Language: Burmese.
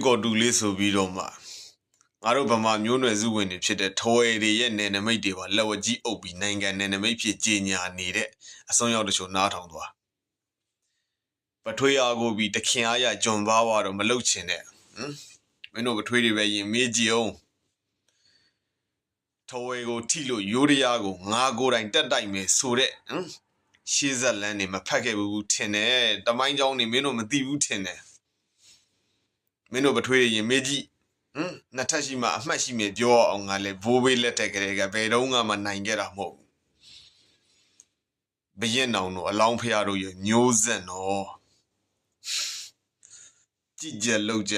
ကော်တူလေးဆိုပြီးတော့မှငါတို့ဗမာမျိုးနွယ်စုဝင်တွေဖြစ်တဲ့ထော်ရည်တွေရဲ့နယ်နိမိတ်တွေပါလက်ဝကြီးအုပ်ပြီးနိုင်ငံနယ်နိမိတ်ဖြစ်ကြီးညာနေတဲ့အစွန်းရောက်တချို့နားထောင်သွားပထွေးအားကိုပြီးတခင်အားရဂျွန်ဘားဝါတော့မလုတ်ချင်တဲ့မင်းတို့ပထွေးတွေပဲရင်မေးကြည့်အောင်ထော်ရည်ကိုထိလို့ရိုးရရားကိုငါကိုယ်တိုင်တက်တိုက်မယ်ဆိုတဲ့ရှေးဆက်လန်းနေမဖတ်ခဲ့ဘူးထင်တယ်တမိုင်းကြောင်းနေမင်းတို့မသိဘူးထင်တယ်မင်းတို့ပထွေးရင်မေးကြည့်နှစ်ထပ်ရှိမှအမှတ်ရှိမြပြောအောင်ငါလဲဘိုးဘေးလက်ထက်ကလေးကဘယ်တော့မှနိုင်ခဲ့တာမဟုတ်ဘူးဘရင်နောင်တို့အလောင်းဖျားတို့ရဲ့မျိုးဆက်နော်ကြည်ကြက်လောက်ကြ